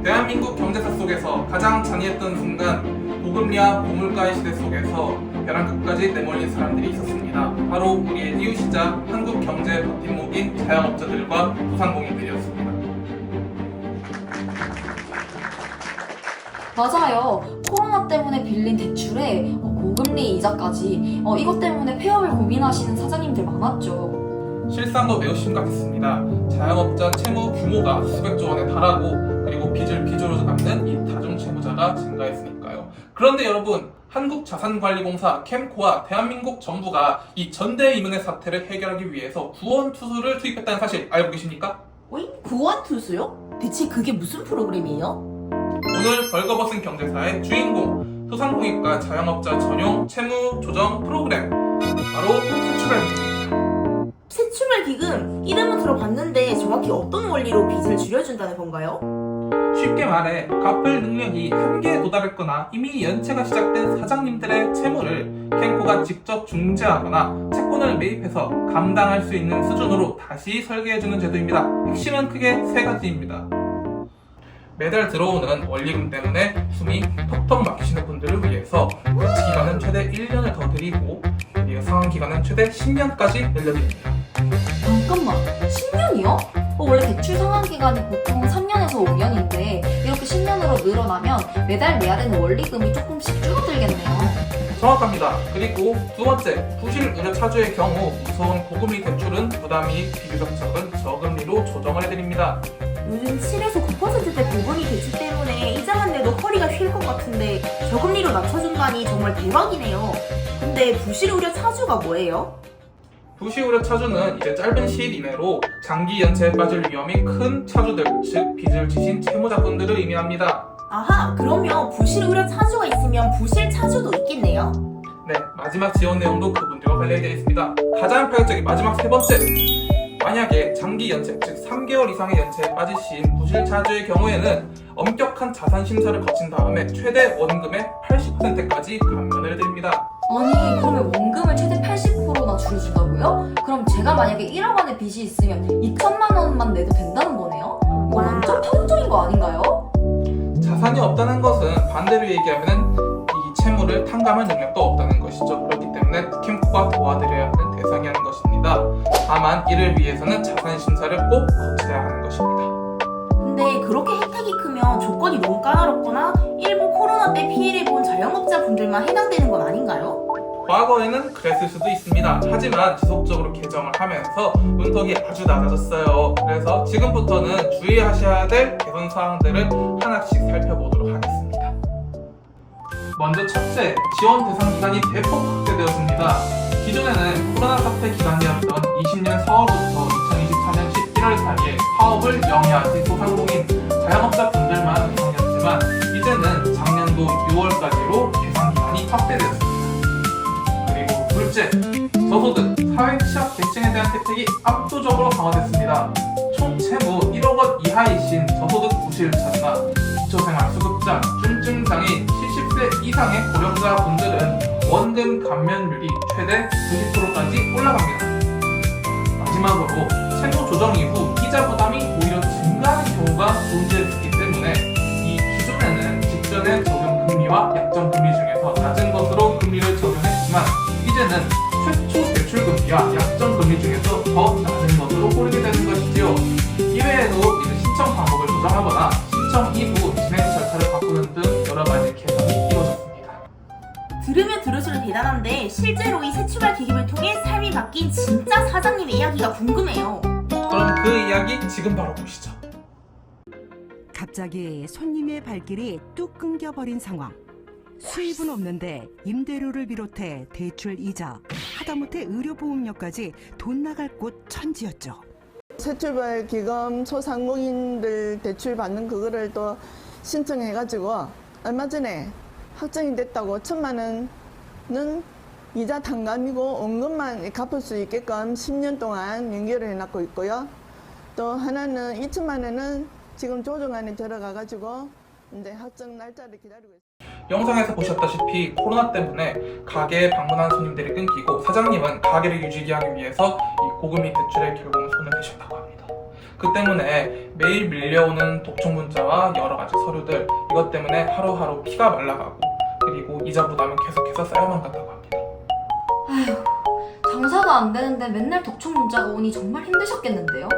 대한민국 경제사 속에서 가장 잔인했던 순간, 고금리와 고물가의 시대 속에서 벼랑 끝까지 내몰린 사람들이 있었습니다. 바로 우리의 이웃이자 한국 경제의 버팀목인 자영업자들과 소상공인들이었습니다. 맞아요. 코로나 때문에 빌린 대출에 고금리 이자까지 이것 때문에 폐업을 고민하시는 사장님들 많았죠. 실상도 매우 심각했습니다. 자영업자 채무 규모가 수백조 원에 달하고 그리고 빚을 빚으로 갚는 이 다중채무자가 증가했으니까요. 그런데 여러분, 한국자산관리공사 캠코와 대한민국 정부가 이 전대이문의 사태를 해결하기 위해서 구원투수를 투입했다는 사실 알고 계십니까? 어이? 구원투수요? 대체 그게 무슨 프로그램이에요? 오늘 벌거벗은 경제사의 주인공, 소상공인과 자영업자 전용 채무 조정 프로그램, 바로 세출발기금입니다. 세출발기금? 이름은 들어봤는데 정확히 어떤 원리로 빚을 줄여준다는 건가요? 쉽게 말해 갚을 능력이 한계에 도달했거나 이미 연체가 시작된 사장님들의 채무를 캠코가 직접 중재하거나 채권을 매입해서 감당할 수 있는 수준으로 다시 설계해주는 제도입니다. 핵심은 크게 세 가지입니다. 매달 들어오는 원리금 때문에 숨이 턱턱 막히시는 분들을 위해서 대치 기간은 최대 1년을 더 드리고 그리고 상환 기간은 최대 10년까지 늘려드립니다. 잠깐만, 10년이요? 원래 대출 상환 기간이 보통 3년에서 5년인데 이렇게 10년으로 늘어나면 매달 내야 되는 원리금이 조금씩 줄어들겠네요. 정확합니다. 그리고 두 번째, 부실 의료 차주의 경우 무서운 고금리 대출은 부담이 비교적 적은 저금리로 조정을 해드립니다. 요즘 7에서 9%대 고금리 대출 때문에 이자만 내도 허리가 휠 것 같은데 저금리로 낮춰준다니 정말 대박이네요. 근데 부실 우려 차주가 뭐예요? 부실 의료 차주는 이제 짧은 시일 이내로 장기 연체에 빠질 위험이 큰 차주들, 즉 빚을 지신 채무자분들을 의미합니다. 아하, 그러면 부실 우려 차주가 있으면 부실 차주도 있겠네요? 네, 마지막 지원 내용도 그분들과 관련되어 있습니다. 가장 파격적인 마지막 세 번째, 만약에 장기 연체, 즉 3개월 이상의 연체에 빠지신 부실 차주의 경우에는 엄격한 자산 심사를 거친 다음에 최대 원금의 80%까지 감면을 해드립니다. 아니, 그러면 원금을 최대 80%나 줄여준다고요? 그럼 제가 만약에 1억 원의 빚이 있으면 2천만 원만 내도 된다는 거네요? 이거 완전 파격적인 거 아닌가요? 자산이 없다는 것은 반대로 얘기하면 이 채무를 탕감할 능력도 없다는 것이죠. 그렇기 때문에 캠코가 도와드려야 하는 대상이라는 것입니다. 다만 이를 위해서는 자산 심사를 꼭 거쳐야 하는 것입니다. 근데 그렇게 혜택이 크면 조건이 너무 까다롭거나 일부 코로나 때 피해를 본 자영업자분들만 해당되는 건 아닌가요? 과거에는 그랬을 수도 있습니다. 하지만 지속적으로 개정을 하면서 문턱이 아주 낮아졌어요. 그래서 지금부터는 주의하셔야 될 개선 사항들을 하나씩 살펴보도록 하겠습니다. 먼저 첫째, 지원 대상 기간이 대폭 확대되었습니다. 기존에는 코로나 사태 기간이었던 20년 4월부터 2024년 11월 사이에 사업을 영위하신 소상공인, 자영업자 분들만 대상이었지만 이제는 작년도 6월까지로 대상 기간이 확대되었습니다. 그리고 둘째, 저소득, 사회 취약 계층에 대한 혜택이 압도적으로 강화됐습니다. 총 채무 1억 원 이하이신 저소득 부실차주나 기초생활수급자, 중증장애인, 70세 이상의 고령자 분들은 원금 감면율이 최대 90%까지 올라갑니다. 마지막으로 채무 조정 이후 이자 부담이 오히려 증가하는 경우가 존재했기 때문에 이 기존에는 직전의 적용 금리와 약정 금리 중에서 낮은 것으로 금리를 적용했지만 이제는 최초 대출 금리와 약정 금리 중에서 더 낮은 것으로 고르게 되는 것이지요. 이외에도 이제 신청 방법을 조정하거나 신청 이후 진행 절차를 바꾸는 등 여러 가지 개선이 이루어졌습니다. 들으면 들을수록 대단한데 실제로 이 세출발 기금을 통해 삶이 바뀐 진짜 사장님의 이야기가 궁금해요. 그럼 그 이야기 지금 바로 보시죠. 갑자기 손님의 발길이 뚝 끊겨버린 상황. 수입은 없는데 임대료를 비롯해 대출 이자, 하다못해 의료보험료까지 돈 나갈 곳 천지였죠. 세출발기금 소상공인들 대출 받는 그거를 또 신청해가지고 얼마 전에 확정이 됐다고 1,000만 원은 이자 탕감이고 원금만 갚을 수 있게끔 10년 동안 연결을 해놨고 있고요. 또 하나는 2,000만 원은 지금 조정안에 들어가가지고 이제 확정 날짜를 기다리고 있습니다. 영상에서 보셨다시피 코로나 때문에 가게에 방문한 손님들이 끊기고 사장님은 가게를 유지하기 위해서 이 고금리 대출에 결국은 손을 대셨다고 합니다. 그 때문에 매일 밀려오는 독촉 문자와 여러 가지 서류들, 이것 때문에 하루하루 피가 말라가고 그리고 이자 부담은 계속해서 쌓여만 간다고 합니다. 아휴, 장사가 안 되는데 맨날 독촉 문자가 오니 정말 힘드셨겠는데요?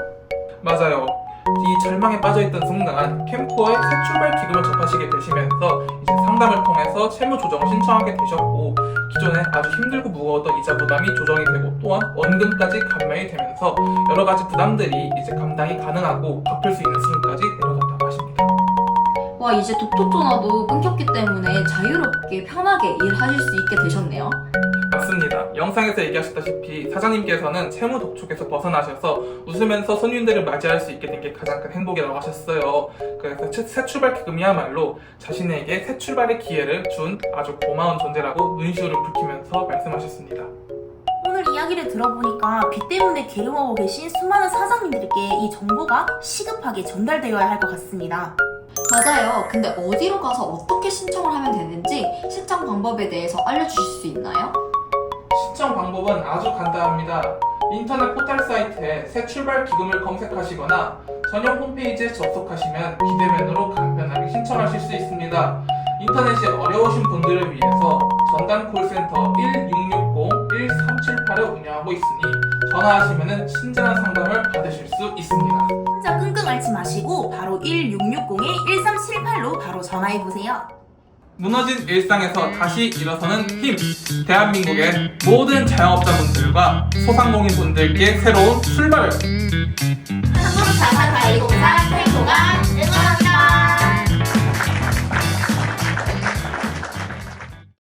맞아요. 이 절망에 빠져있던 순간 캠코어의 새 출발 기금을 접하시게 되시면서 이제 상담을 통해서 채무 조정을 신청하게 되셨고, 기존에 아주 힘들고 무거웠던 이자 부담이 조정이 되고 또한 원금까지 감면이 되면서 여러 가지 부담들이 이제 감당이 가능하고 갚을 수 있는 수준까지 내려갔다고 하십니다. 와, 이제 독촉 전화도 끊겼기 때문에 자유롭게 편하게 일하실 수 있게 되셨네요. 맞습니다. 영상에서 얘기하셨다시피 사장님께서는 채무 독촉에서 벗어나셔서 웃으면서 손님들을 맞이할 수 있게 된 게 가장 큰 행복이라고 하셨어요. 그래서 새 출발 기금이야말로 자신에게 새 출발의 기회를 준 아주 고마운 존재라고 눈시울을 붉히면서 말씀하셨습니다. 오늘 이야기를 들어보니까 빚 때문에 괴로워하고 계신 수많은 사장님들께 이 정보가 시급하게 전달되어야 할 것 같습니다. 맞아요. 근데 어디로 가서 어떻게 신청을 하면 되는지 신청 방법에 대해서 알려주실 수 있나요? 신청 방법은 아주 간단합니다. 인터넷 포털 사이트에 새 출발 기금을 검색하시거나 전용 홈페이지에 접속하시면 비대면으로 간편하게 신청하실 수 있습니다. 인터넷이 어려우신 분들을 위해서 전담 콜센터 1660-1378을 운영하고 있으니 전화하시면 친절한 상담을 받으실 수 있습니다. 혼자 끙끙 앓지 마시고 바로 1660-1378로 바로 전화해보세요. 무너진 일상에서 다시 일어서는 힘! 대한민국의 모든 자영업자분들과 소상공인분들께 새로운 출발을! 한국자산관리공사 캠코가 응원합니다.